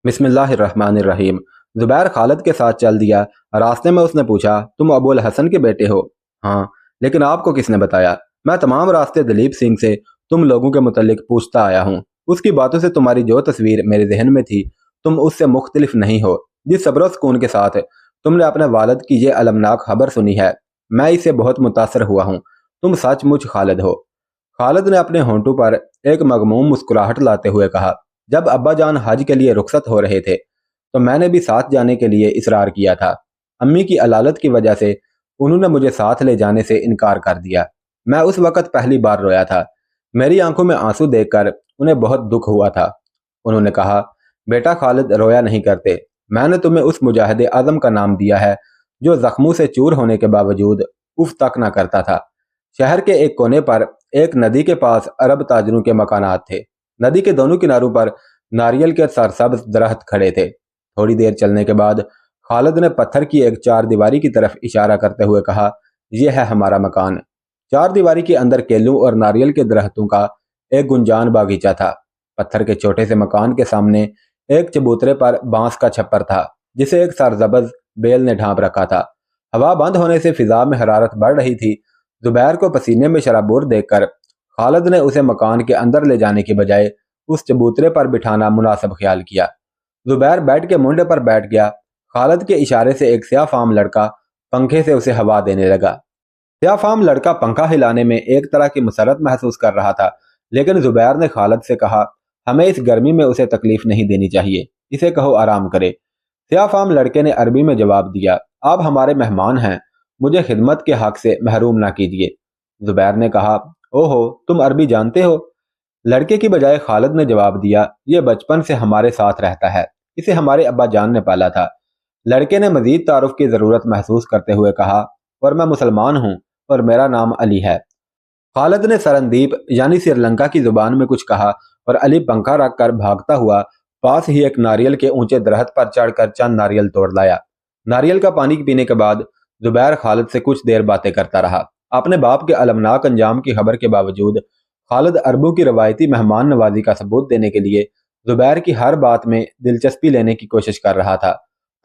बिस्मिल्लाहिर्रहमानिर्रहीम। जुबैर खालिद के साथ चल दिया। रास्ते में उसने पूछा, तुम अबुल हसन के बेटे हो? हाँ, लेकिन आपको किसने बताया? मैं तमाम रास्ते दलीप सिंह से तुम लोगों के मुतल्लिक पूछता आया हूँ। उसकी बातों से तुम्हारी जो तस्वीर मेरे जहन में थी, तुम उससे मुख्तलिफ नहीं हो। जिस सब्र सुकून के साथ तुमने अपने वालिद की ये अलमनाक खबर सुनी है, मैं इससे बहुत मुतासर हुआ हूँ। तुम सचमुच खालिद हो। खालिद ने अपने होंठों पर एक मगमूम मुस्कुराहट लाते हुए कहा, जब अब्बा जान हज के लिए रुखसत हो रहे थे तो मैंने भी साथ जाने के लिए इसरार किया था। अम्मी की अलालत की वजह से उन्होंने मुझे साथ ले जाने से इनकार कर दिया। मैं उस वक़्त पहली बार रोया था। मेरी आंखों में आंसू देखकर उन्हें बहुत दुख हुआ था। उन्होंने कहा, बेटा खालिद रोया नहीं करते। मैंने तुम्हें उस मुजाहिद आज़म का नाम दिया है जो जख्मों से चूर होने के बावजूद उफ तक न करता था। शहर के एक कोने पर एक नदी के पास अरब ताजरों के मकानात थे। नदी के दोनों किनारों पर नारियल के सरसब्ज दरख्त खड़े थे। थोड़ी देर चलने के बाद खालिद ने पत्थर की एक चार दीवारी की तरफ इशारा करते हुए कहा, यह है हमारा मकान। चार दीवारी के अंदर केलों और नारियल के दरख्तों का एक गुंजान बागीचा था। पत्थर के छोटे से मकान के सामने एक चबूतरे पर बांस का छप्पर था जिसे एक सरसब्ज बेल ने ढांप रखा था। हवा बंद होने से फिजा में हरारत बढ़ रही थी। जुबैर को पसीने में शराबोर देखकर खालिद ने उसे मकान के अंदर ले जाने की बजाय उस चबूतरे पर बिठाना मुनासिब ख्याल किया। जुबैर बेड के मुंडे पर बैठ गया। खालिद के इशारे से एक स्याह-फाम लड़का पंखे से उसे हवा देने लगा। स्याह-फाम लड़का पंखा हिलाने में एक तरह की मसरत महसूस कर रहा था, लेकिन जुबैर ने खालिद से कहा, हमें इस गर्मी में उसे तकलीफ नहीं देनी चाहिए, इसे कहो आराम करे। स्याह-फाम लड़के ने अरबी में जवाब दिया, आप हमारे मेहमान हैं, मुझे खिदमत के हक से महरूम ना कीजिए। जुबैर ने कहा, ओहो, तुम अरबी जानते हो? लड़के की बजाय खालिद ने जवाब दिया, ये बचपन से हमारे साथ रहता है, इसे हमारे अब्बा जान ने पाला था। लड़के ने मजीद तारुफ की ज़रूरत महसूस करते हुए कहा, और मैं मुसलमान हूँ और मेरा नाम अली है। खालिद ने सरनदीप यानी श्रीलंका की जुबान में कुछ कहा और अली पंखा रख कर भागता हुआ पास ही एक नारियल के ऊंचे दरख्त पर चढ़कर चंद नारियल तोड़ लाया। नारियल का पानी पीने के बाद जुबैर खालिद से कुछ देर बातें करता रहा। अपने बाप के अलमनाक अंजाम की खबर के बावजूद खालिद अरबों की रवायती मेहमान नवाजी का सबूत देने के लिए जुबैर की हर बात में दिलचस्पी लेने की कोशिश कर रहा था।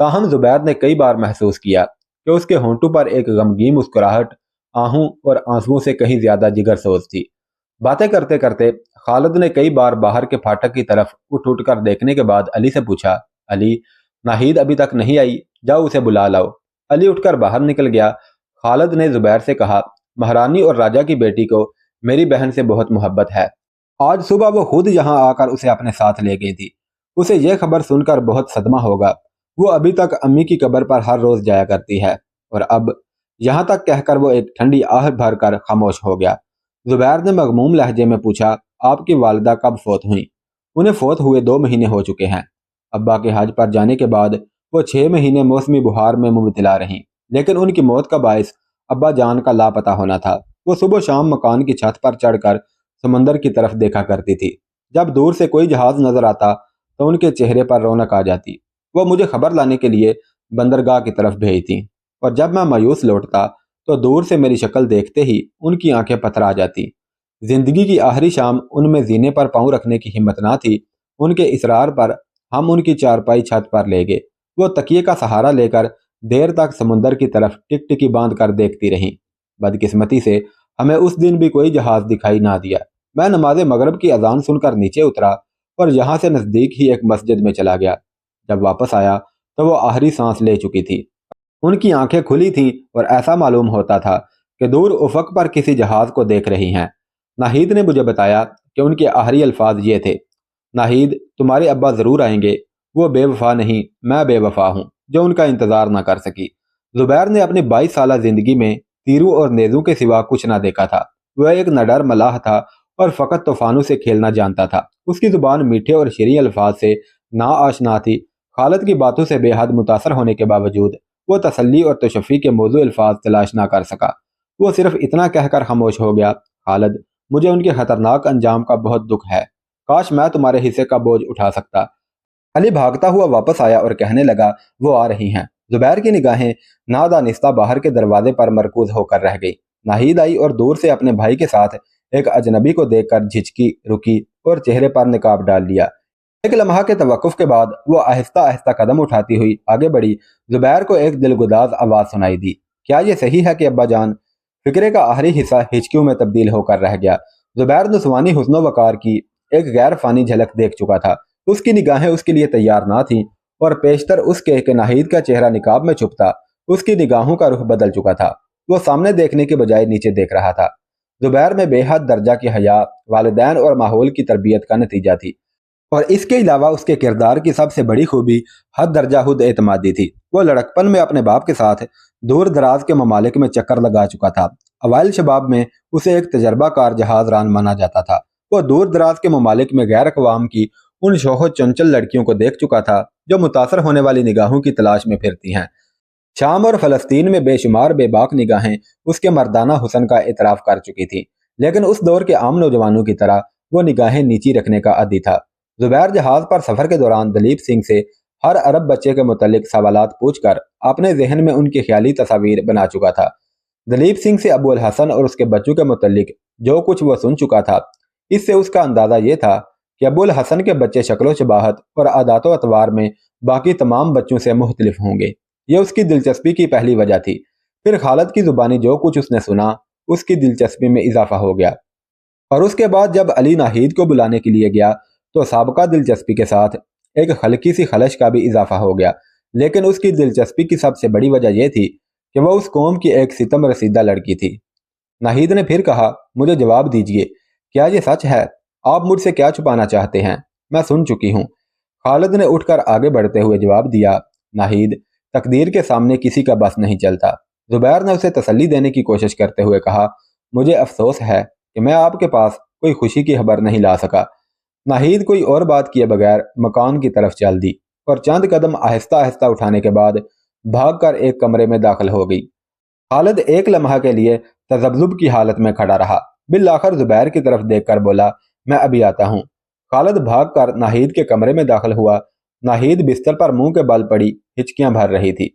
ताहम जुबैर ने कई बार महसूस किया कि उसके होंठों पर एक गमगीन मुस्कुराहट आहूं और आंसुओं से कहीं ज्यादा जिगर सोज थी। बातें करते करते खालिद ने कई बार बाहर के फाटक की तरफ उठ उठ कर देखने के बाद अली से पूछा, अली, नाहिद अभी तक नहीं आई? जाओ उसे बुला लाओ। अली उठकर बाहर निकल गया। खालिद ने जुबैर से कहा, महारानी और राजा की बेटी को मेरी बहन से बहुत मोहब्बत है। आज सुबह वो खुद यहाँ आकर उसे अपने साथ ले गई थी। उसे यह खबर सुनकर बहुत सदमा होगा। वो अभी तक अम्मी की कब्र पर हर रोज जाया करती है। और अब यहाँ तक कहकर वो एक ठंडी आह भर कर खामोश हो गया। जुबैर ने मगमूम लहजे में पूछा, आपकी वालिदा कब फोत हुई? उन्हें फोत हुए 2 महीने हो चुके हैं। अब्बा के हज पर जाने के बाद वो 6 महीने मौसमी बुखार में मुबतला रहीं, लेकिन उनकी मौत का बायस अब्बा जान का लापता होना था। वो सुबह शाम मकान की छत पर चढ़कर समंदर की तरफ देखा करती थी। जब दूर से कोई जहाज नजर आता तो उनके चेहरे पर रौनक आ जाती। वो मुझे खबर लाने के लिए बंदरगाह की तरफ भेजती और जब मैं मायूस लौटता तो दूर से मेरी शक्ल देखते ही उनकी आंखें पथरा जाती। जिंदगी की आखिरी शाम उनमें जीने पर पांव रखने की हिम्मत ना थी। उनके इसरार पर हम उनकी चारपाई छत पर ले गए। वो तकिए का सहारा लेकर देर तक समुंदर की तरफ टिकटिकी बांध कर देखती रहीं। बदकिस्मती से हमें उस दिन भी कोई जहाज दिखाई ना दिया। मैं नमाज मगरब की अजान सुनकर नीचे उतरा और यहाँ से नजदीक ही एक मस्जिद में चला गया। जब वापस आया तो वो आखिरी सांस ले चुकी थी। उनकी आंखें खुली थीं और ऐसा मालूम होता था कि दूर उफक पर किसी जहाज को देख रही हैं। नाहिद ने मुझे बताया कि उनके आखिरी अल्फाज ये थे, नाहिद, तुम्हारे अब्बा जरूर आएंगे। वो बेवफा नहीं, मैं बेवफा हूँ जो उनका इंतजार ना कर सकी। जुबैर ने अपनी 22 साल जिंदगी में तीरों और नेजों के सिवा कुछ ना देखा था। वह एक नडर मलाह था और फकत तूफानों से खेलना जानता था। उसकी जुबान मीठे और शीरीं अल्फाज से ना आशना थी। खालिद की बातों से बेहद मुतासर होने के बावजूद वो तसल्ली और तशफ़ी के मौजू अल्फाज तलाश ना कर सका। वो सिर्फ इतना कहकर खामोश हो गया, खालिद, मुझे उनके खतरनाक अंजाम का बहुत दुख है। काश मैं तुम्हारे हिस्से का बोझ उठा सकता। अली भागता हुआ वापस आया और कहने लगा, वो आ रही हैं। जुबैर की निगाहें नादानिस्ता बाहर के दरवाजे पर मरकूज होकर रह गई। नाहिद आई और दूर से अपने भाई के साथ एक अजनबी को देखकर झिझकी, रुकी और चेहरे पर निकाब डाल लिया। एक लम्हा के तवक्कुफ के बाद वो आहिस्ता आहिस्ता कदम उठाती हुई आगे बढ़ी। जुबैर को एक दिलगुदाज आवाज सुनाई दी। क्या ये सही है कि अब्बा जान? फिक्रे का आखिरी हिस्सा हिचकियों में तब्दील होकर रह गया। जुबैर नुस्वानी हुस्न वकार की एक गैर फानी झलक देख चुका था। उसकी निगाहें उसके लिए तैयार ना थीं और पेशतर उसके कि नाहिद का चेहरा निकाब में छुपता उसकी निगाहों का रुख बदल चुका था। वो सामने देखने के बजाय नीचे देख रहा था। जुबैर में बेहद दर्जा की हया वालिदैन और माहौल की तरबियत का नतीजा थी, और इसके अलावा उसके किरदार की सबसे बड़ी खूबी हद दर्जा खुद एतमादी थी। वो लड़कपन में अपने बाप के साथ दूर दराज के ममालिक में चक्कर लगा चुका था। अवाइल शबाब में उसे एक तजर्बाकार जहाज रान माना जाता था। वो दूर दराज के ममालिक में गैर अक़वाम की उन शोहो चंचल लड़कियों को देख चुका था जो मुतासर होने वाली निगाहों की तलाश में फिरती हैं। शाम और फलस्तीन में बेशुमार बेबाक निगाहें उसके मर्दाना हुस्न का एतराफ़ कर चुकी थी, लेकिन उस दौर के आम नौजवानों की तरह वो निगाहें नीची रखने का आदी था। जुबैर जहाज पर सफर के दौरान दलीप सिंह से हर अरब बच्चे के मुतल्लिक सवालात पूछकर अपने जहन में उनकी ख्याली तस्वीर बना चुका था। दलीप सिंह से अबुल हसन और उसके बच्चों के मुतल्लिक जो कुछ वो सुन चुका था, इससे उसका अंदाजा ये था कि अबुल हसन के बच्चे शक्लो शबाहत और आदातो अतवार में बाकी तमाम बच्चों से मुख्तलिफ होंगे। यह उसकी दिलचस्पी की पहली वजह थी। फिर खालिद की जुबानी जो कुछ उसने सुना उसकी दिलचस्पी में इजाफा हो गया, और उसके बाद जब अली नाहिद को बुलाने के लिए गया तो साबका दिलचस्पी के साथ एक हल्की सी खलश का भी इजाफा हो गया। लेकिन उसकी दिलचस्पी की सबसे बड़ी वजह यह थी कि वह उस कौम की एक सितम रसीदा लड़की थी। नाहिद ने फिर कहा, मुझे जवाब दीजिए, क्या ये सच है? आप मुझसे क्या छुपाना चाहते हैं? मैं सुन चुकी हूँ। खालिद ने उठकर आगे बढ़ते हुए जवाब दिया, नाहिद, तकदीर के सामने किसी का बस नहीं चलता। जुबैर ने उसे तसल्ली देने की कोशिश करते हुए कहा, मुझे अफसोस है कि मैं आपके पास कोई खुशी की खबर नहीं ला सका। नाहिद कोई और बात किए बगैर मकान की तरफ चल दी और चंद कदम आहिस्ता आहिस्ता उठाने के बाद भागकर एक कमरे में दाखिल हो गई। खालिद एक लम्हा के लिए तजब्जुब की हालत में खड़ा रहा। बिल आखिर जुबैर की तरफ देखकर बोला, मैं अभी आता हूँ। खालिद भागकर नाहिद के कमरे में दाखिल हुआ। नाहिद बिस्तर पर मुंह के बल पड़ी हिचकियां भर रही थी।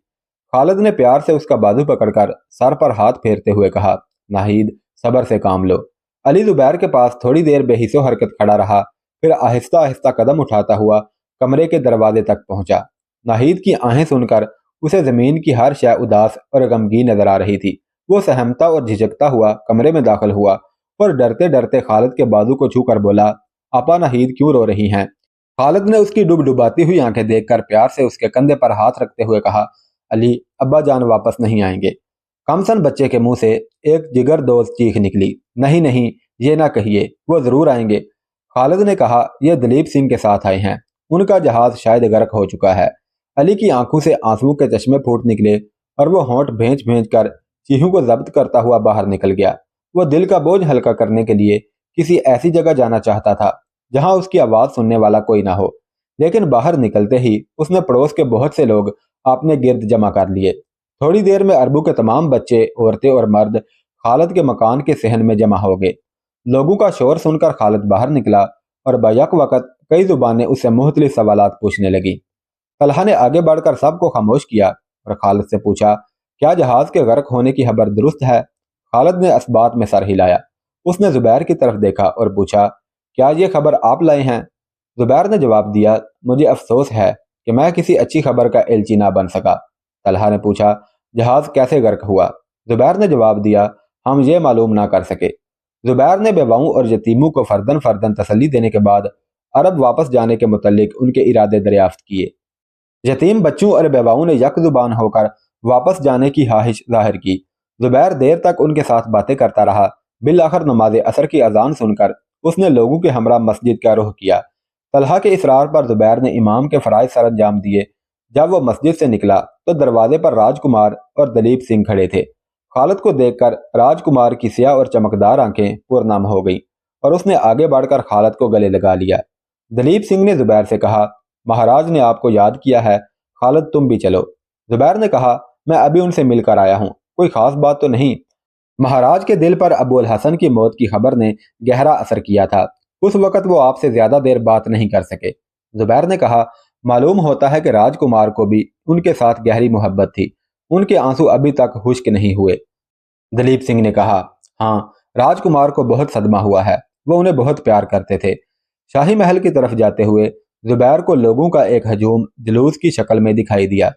खालिद ने प्यार से उसका बाजू पकड़कर सर पर हाथ फेरते हुए कहा, नाहिद, सब्र से काम लो। अली जुबैर के पास थोड़ी देर बेहिसो हरकत खड़ा रहा, फिर आहिस्ता आहिस्ता कदम उठाता हुआ कमरे के दरवाजे तक पहुंचा। नाहिद की आहें सुनकर उसे जमीन की हर शय उदास और गमगीन नजर आ रही थी। वो सहमता और झिझकता हुआ कमरे में दाखिल हुआ और डरते डरते खालिद के बाजू को छूकर बोला, आपा नाहिद क्यों रो रही हैं? खालिद ने उसकी डुबडुबाती हुई आंखें देखकर प्यार से उसके कंधे पर हाथ रखते हुए कहा, अली, अब्बा जान वापस नहीं आएंगे। कमसन बच्चे के मुंह से एक जिगरदोज चीख निकली, नहीं नहीं, ये ना कहिए, वो जरूर आएंगे। खालिद ने कहा, यह दलीप सिंह के साथ आए हैं, उनका जहाज शायद गर्क हो चुका है। अली की आंखों से आंसुओं के चश्मे फूट निकले और वो होंठ भेंच भेंच कर चीहों को जब्त करता हुआ बाहर निकल गया। वो दिल का बोझ हल्का करने के लिए किसी ऐसी जगह जाना चाहता था जहां उसकी आवाज सुनने वाला कोई ना हो, लेकिन बाहर निकलते ही उसने पड़ोस के बहुत से लोग अपने गिर्द जमा कर लिए। थोड़ी देर में अरबों के तमाम बच्चे, औरतें और मर्द खालिद के मकान के सहन में जमा हो गए। लोगों का शोर सुनकर खालिद बाहर निकला और बैक वक्त कई जुबानें उससे मुख्तलिफ सवालात पूछने लगी। तलहा ने आगे बढ़कर सबको खामोश किया और खालिद से पूछा, क्या जहाज के गर्क होने की खबर दुरुस्त है? खालिद ने असबात में सर हिलाया। उसने जुबैर की तरफ देखा और पूछा, क्या ये खबर आप लाए हैं? जुबैर ने जवाब दिया, मुझे अफसोस है कि मैं किसी अच्छी खबर का एलची ना बन सका। तलहा ने पूछा, जहाज कैसे गर्क हुआ? जुबैर ने जवाब दिया, हम ये मालूम ना कर सके। जुबैर ने बेवाओं और यतीमों को फर्दन फर्दन तसल्ली देने के बाद अरब वापस जाने के मुतल्लिक उनके इरादे दरियाफ्त किए। यतीम बच्चों और बेवाओं ने यक जुबान होकर वापस जाने की ख्वाहिश जाहिर की। जुबैर देर तक उनके साथ बातें करता रहा। बिल आखिर नमाज असर की अजान सुनकर उसने लोगों के हमरा मस्जिद का रुख किया। तलहा के इसरार पर जुबैर ने इमाम के फ़राइज़ सर अंजाम दिए। जब वो मस्जिद से निकला तो दरवाजे पर राजकुमार और दलीप सिंह खड़े थे। खालिद को देखकर राजकुमार की स्याह और चमकदार आंखें पुरनाम हो गईं और उसने आगे बढ़कर खालिद को गले लगा लिया। दलीप सिंह ने जुबैर से कहा, महाराज ने आपको याद किया है, खालिद तुम भी चलो। जुबैर ने कहा, मैं अभी उनसे मिलकर आया हूँ, कोई खास बात तो नहीं। महाराज के दिल पर अबुल हसन की मौत की खबर ने गहरा असर किया था। उस वक़्त वो आपसे ज्यादा देर बात नहीं कर सके। जुबैर ने कहा, मालूम होता है कि राजकुमार को भी उनके साथ गहरी मोहब्बत थी, उनके आंसू अभी तक खुश्क नहीं हुए। दलीप सिंह ने कहा, हाँ, राजकुमार को बहुत सदमा हुआ है, वो उन्हें बहुत प्यार करते थे। शाही महल की तरफ जाते हुए زبیر کو لوگوں کا ایک ہجوم جلوس کی شکل میں دکھائی دیا۔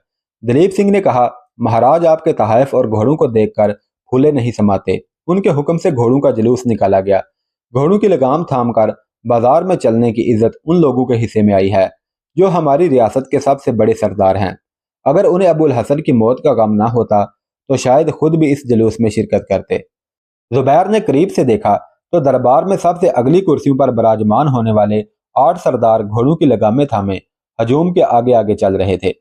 دلیپ سنگھ نے کہا، مہاراج آپ کے تحائف اور گھوڑوں کو دیکھ کر پھولے نہیں سماتے۔ ان کے حکم سے گھوڑوں کا جلوس نکالا گیا۔ گھوڑوں کی لگام تھام کر بازار میں چلنے کی عزت ان لوگوں کے حصے میں آئی ہے جو ہماری ریاست کے سب سے بڑے سردار ہیں۔ اگر انہیں ابو الحسن کی موت کا غم نہ ہوتا تو شاید خود بھی اس جلوس میں شرکت کرتے۔ زبیر نے قریب سے دیکھا تو دربار میں سب سے اگلی کرسیوں پر براجمان ہونے والے 8 سردار گھوڑوں کی لگامیں تھامے ہجوم کے آگے آگے چل رہے تھے۔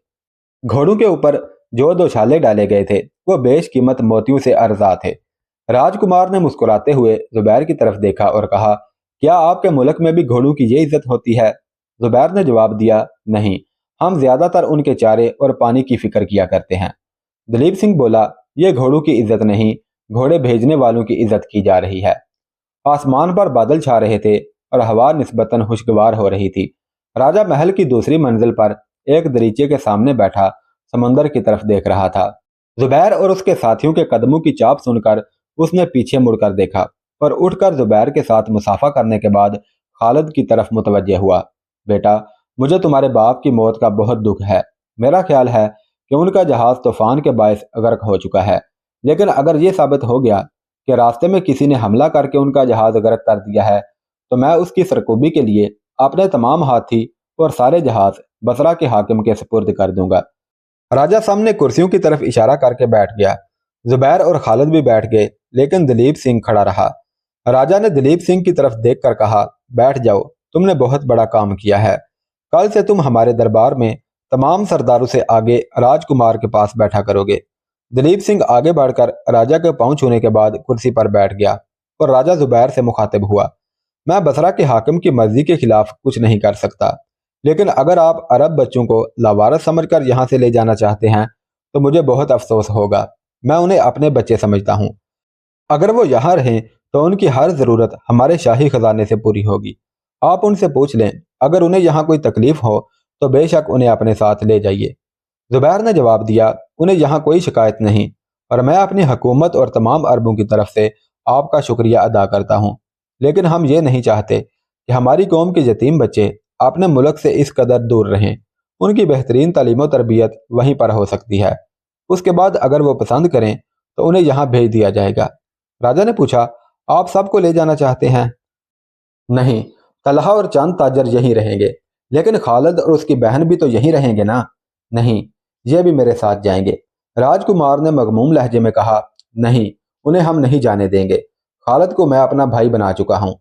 گھوڑوں کے اوپر جو دوشالے ڈالے گئے تھے وہ بیش قیمت موتیوں سے ارزا تھے۔ راجکمار نے مسکراتے ہوئے زبیر کی طرف دیکھا اور کہا، کیا آپ کے ملک میں بھی گھوڑوں کی یہ عزت ہوتی ہے؟ زبیر نے جواب دیا، نہیں، ہم زیادہ تر ان کے چارے اور پانی کی فکر کیا کرتے ہیں۔ دلیپ سنگھ بولا، یہ گھوڑوں کی عزت نہیں، گھوڑے بھیجنے والوں کی عزت کی جا رہی ہے۔ آسمان پر بادل چھا رہے تھے اور ہوا نسبتاً خوشگوار ہو رہی تھی۔ راجہ محل کی دوسری منزل پر ایک دریچے کے سامنے بیٹھا سمندر کی طرف دیکھ رہا تھا۔ زبیر اور اس کے ساتھیوں کے قدموں کی چاپ سن کر اس نے پیچھے مڑ کر دیکھا اور اٹھ کر زبیر کے ساتھ مصافحہ کرنے کے بعد خالد کی طرف متوجہ ہوا۔ بیٹا، مجھے تمہارے باپ کی موت کا بہت دکھ ہے۔ میرا خیال ہے کہ ان کا جہاز طوفان کے باعث غرق ہو چکا ہے، لیکن اگر یہ ثابت ہو گیا کہ راستے میں کسی نے حملہ کر کے ان کا جہاز غرق کر دیا ہے تو میں اس کی سرکوبی کے لیے اپنے تمام ہاتھی اور سارے جہاز بصرہ کے حاکم کے سپرد کر دوں گا۔ راجہ سامنے کرسیوں کی طرف اشارہ کر کے بیٹھ گیا۔ زبیر اور خالد بھی بیٹھ گئے، لیکن دلیپ سنگھ کھڑا رہا۔ راجہ نے دلیپ سنگھ کی طرف دیکھ کر کہا، بیٹھ جاؤ، تم نے بہت بڑا کام کیا ہے۔ کل سے تم ہمارے دربار میں تمام سرداروں سے آگے راجکمار کے پاس بیٹھا کرو گے۔ دلیپ سنگھ آگے بڑھ کر راجہ کے پاؤں چھونے کے بعد کرسی پر بیٹھ گیا اور راجہ زبیر سے مخاطب ہوا، میں بصرہ کے حاکم کی مرضی کے خلاف کچھ نہیں کر سکتا، لیکن اگر آپ عرب بچوں کو لاوارث سمجھ کر یہاں سے لے جانا چاہتے ہیں تو مجھے بہت افسوس ہوگا۔ میں انہیں اپنے بچے سمجھتا ہوں۔ اگر وہ یہاں رہیں تو ان کی ہر ضرورت ہمارے شاہی خزانے سے پوری ہوگی۔ آپ ان سے پوچھ لیں، اگر انہیں یہاں کوئی تکلیف ہو تو بے شک انہیں اپنے ساتھ لے جائیے۔ زبیر نے جواب دیا، انہیں یہاں کوئی شکایت نہیں، اور میں اپنی حکومت اور تمام عربوں کی طرف سے آپ کا شکریہ ادا کرتا ہوں، لیکن ہم یہ نہیں چاہتے کہ ہماری قوم کے یتیم بچے اپنے ملک سے اس قدر دور رہیں۔ ان کی بہترین تعلیم و تربیت وہیں پر ہو سکتی ہے۔ اس کے بعد اگر وہ پسند کریں تو انہیں یہاں بھیج دیا جائے گا۔ راجہ نے پوچھا، آپ سب کو لے جانا چاہتے ہیں؟ نہیں، طلحہ اور چند تاجر یہیں رہیں گے، لیکن خالد اور اس کی بہن بھی تو یہیں رہیں گے نا؟ نہیں، یہ بھی میرے ساتھ جائیں گے۔ راجکمار نے مغموم لہجے میں کہا، نہیں، انہیں ہم نہیں جانے دیں گے۔ خالد کو میں اپنا بھائی بنا چکا ہوں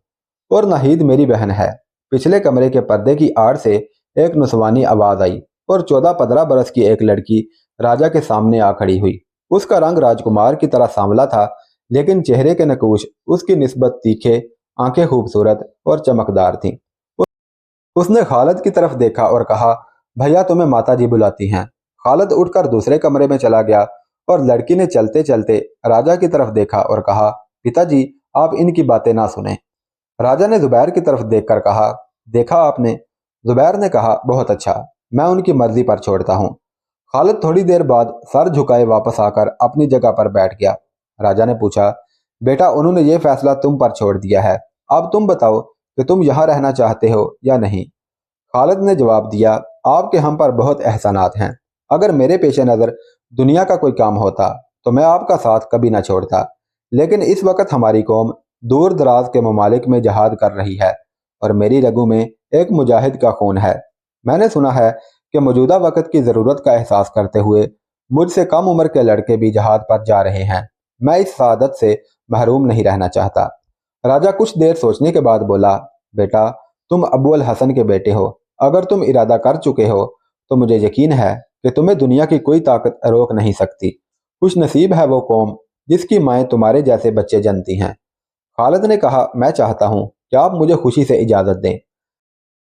اور ناہید میری بہن ہے۔ پچھلے کمرے کے پردے کی آڑ سے ایک نسوانی آواز آئی اور 14-15 برس کی ایک لڑکی راجہ کے سامنے آ کھڑی ہوئی۔ اس کا رنگ راجکمار کی طرح سانولا تھا، لیکن چہرے کے نقوش اس کی نسبت تیکھے، آنکھیں خوبصورت اور چمکدار تھیں۔ اس نے خالد کی طرف دیکھا اور کہا، بھیا تمہیں ماتا جی بلاتی ہیں۔ خالد اٹھ کر دوسرے کمرے میں چلا گیا اور لڑکی نے چلتے چلتے راجہ کی طرف دیکھا اور کہا، پتا جی آپ ان کی باتیں نہ سنیں۔ راجہ نے زبیر کی طرف دیکھ کر کہا، دیکھا آپ نے؟ زبیر نے کہا، بہت اچھا، میں ان کی مرضی پر چھوڑتا ہوں۔ خالد تھوڑی دیر بعد سر جھکائے واپس آ کر اپنی جگہ پر بیٹھ گیا۔ راجہ نے پوچھا، بیٹا انہوں نے یہ فیصلہ تم پر چھوڑ دیا ہے، اب تم بتاؤ کہ تم یہاں رہنا چاہتے ہو یا نہیں؟ خالد نے جواب دیا، آپ کے ہم پر بہت احسانات ہیں، اگر میرے پیش نظر دنیا کا کوئی کام ہوتا تو میں آپ کا ساتھ کبھی نہ چھوڑتا، لیکن اس وقت ہماری قوم دور دراز کے ممالک میں جہاد کر رہی ہے اور میری رگوں میں ایک مجاہد کا خون ہے۔ میں نے سنا ہے کہ موجودہ وقت کی ضرورت کا احساس کرتے ہوئے مجھ سے کم عمر کے لڑکے بھی جہاد پر جا رہے ہیں۔ میں اس سعادت سے محروم نہیں رہنا چاہتا۔ راجہ کچھ دیر سوچنے کے بعد بولا، بیٹا تم ابو الحسن کے بیٹے ہو، اگر تم ارادہ کر چکے ہو تو مجھے یقین ہے کہ تمہیں دنیا کی کوئی طاقت روک نہیں سکتی۔ خوش نصیب ہے وہ قوم جس کی مائیں تمہارے جیسے بچے جنتی ہیں۔ خالد نے کہا، میں چاہتا ہوں کہ آپ مجھے خوشی سے اجازت دیں۔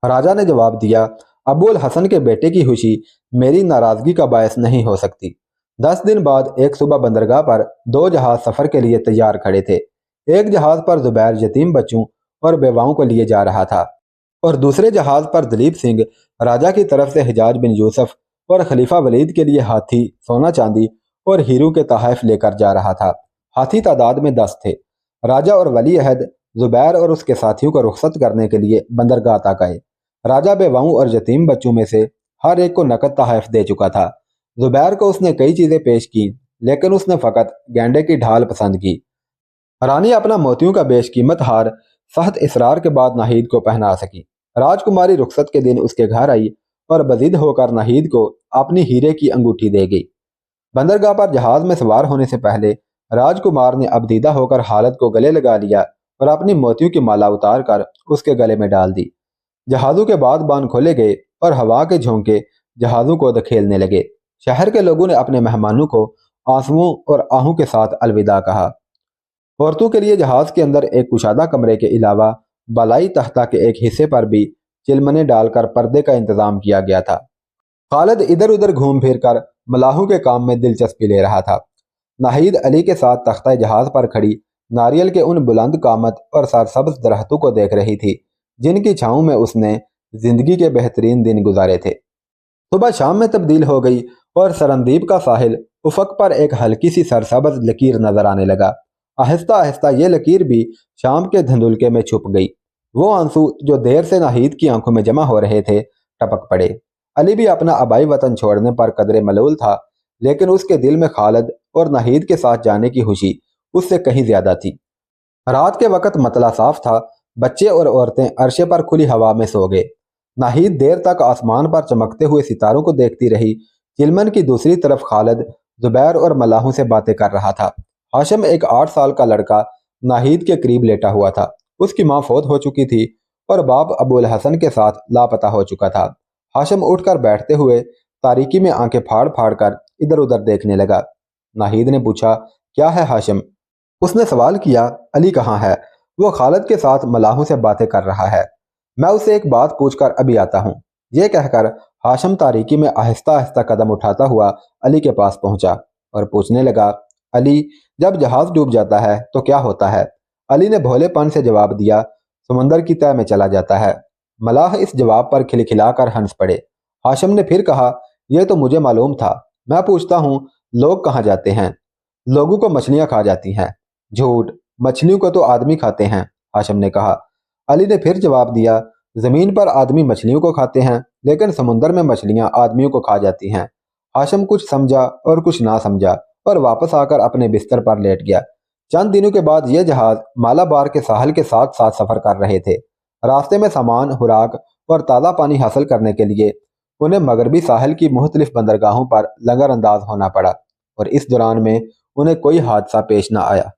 راجہ نے جواب دیا، ابو الحسن کے بیٹے کی خوشی میری ناراضگی کا باعث نہیں ہو سکتی۔ 10 دن بعد ایک صبح بندرگاہ پر 2 جہاز سفر کے لیے تیار کھڑے تھے۔ ایک جہاز پر زبیر یتیم بچوں اور بیواؤں کو لیے جا رہا تھا اور دوسرے جہاز پر دلیپ سنگھ راجہ کی طرف سے حجاج بن یوسف اور خلیفہ ولید کے لیے ہاتھی، سونا چاندی اور ہیرو کے تحائف لے کر جا رہا تھا۔ ہاتھی تعداد میں 10 تھے۔ راجہ اور ولی عہد زبیر اور اس کے ساتھیوں کو رخصت کرنے کے لیے بندرگاہ تک آئے۔ राजा बेवाओं और यतीम बच्चों में से हर एक को नकद तोहफ दे चुका था। जुबैर को उसने कई चीजें पेश की, लेकिन उसने फकत गेंडे की ढाल पसंद की। रानी अपना मोतियों का बेशकीमत हार सख्त इसरार के बाद नाहिद को पहना सकी। राजकुमारी रुखसत के दिन उसके घर आई और बजिद होकर नाहिद को अपनी हीरे की अंगूठी दे गई। बंदरगाह पर जहाज में सवार होने से पहले राजकुमार ने अबदीदा होकर हालत को गले लगा लिया और अपनी मोतियों की माला उतार कर उसके गले में डाल दी। जहाजों के बाद बांध खोले गए और हवा के झोंके जहाजों को धकेलने लगे। शहर के लोगों ने अपने मेहमानों को आंसुओं और आहों के साथ अलविदा कहा। औरतों के लिए जहाज के अंदर एक कुशादा कमरे के अलावा बालाई तख्ता के एक हिस्से पर भी चिलमने डालकर पर्दे का इंतजाम किया गया था। खालिद इधर उधर घूम फिर कर मलाहों के काम में दिलचस्पी ले रहा था। नाहिद अली के साथ तख्ता जहाज पर खड़ी नारियल के उन बुलंद कामत और सरसब्ज दरख्तों को देख रही थी जिनकी छांव में उसने जिंदगी के बेहतरीन दिन गुजारे थे। सुबह शाम में तब्दील हो गई और सरंदीप का साहिल उफक पर एक हल्की सी सरसब्ज लकीर नजर आने लगा। आहिस्ता आहिस्ता ये लकीर भी शाम के धुंधुलके में छुप गई। वो आंसू जो देर से नाहिद की आंखों में जमा हो रहे थे टपक पड़े। अली भी अपना आबाई वतन छोड़ने पर कदरे मलूल था, लेकिन उसके दिल में खालिद और नाहिद के साथ जाने की खुशी उससे कहीं ज्यादा थी। रात के वक्त मतला साफ था। बच्चे और औरतें अरशे पर खुली हवा में सो गए। नाहिद देर तक आसमान पर चमकते हुए सितारों को देखती रही। चिलमन की दूसरी तरफ खालिद जुबैर और मलाहों से बातें कर रहा था। हाशिम एक 8 साल का लड़का नाहिद के करीब लेटा हुआ था। उसकी माँ फौत हो चुकी थी और बाप अबुल हसन के साथ लापता हो चुका था। हाशिम उठकर बैठते हुए तारीकी में आंखें फाड़ फाड़ कर इधर उधर देखने लगा। नाहिद ने पूछा, क्या है हाशिम? उसने सवाल किया, अली कहाँ है? वो खालिद के साथ मलाहों से बातें कर रहा है। मैं उसे एक बात पूछकर अभी आता हूँ। ये कहकर हाशिम तारीकी में आहिस्ता आहिस्ता कदम उठाता हुआ अली के पास पहुंचा और पूछने लगा, अली, जब जहाज डूब जाता है तो क्या होता है? अली ने भोलेपन से जवाब दिया, समुंदर की तह में चला जाता है। मलाह इस जवाब पर खिलखिलाकर हंस पड़े। हाशिम ने फिर कहा, यह तो मुझे मालूम था। मैं पूछता हूँ, लोग कहाँ जाते हैं? लोगों को मछलियां खा जाती हैं। झूठ, मछलियों को तो आदमी खाते हैं, हाशिम ने कहा। अली ने फिर जवाब दिया, जमीन पर आदमी मछलियों को खाते हैं, लेकिन समुंदर में मछलियां आदमियों को खा जाती हैं। हाशिम कुछ समझा और कुछ ना समझा और वापस आकर अपने बिस्तर पर लेट गया। चंद दिनों के बाद यह जहाज मालाबार के साहल के साथ साथ सफर कर रहे थे। रास्ते में सामान, खुराक और ताज़ा पानी हासिल करने के लिए उन्हें मगरबी साहल की मुख्तलिफ बंदरगाहों पर लंगर अंदाज होना पड़ा और इस दौरान में उन्हें कोई हादसा पेश न आया।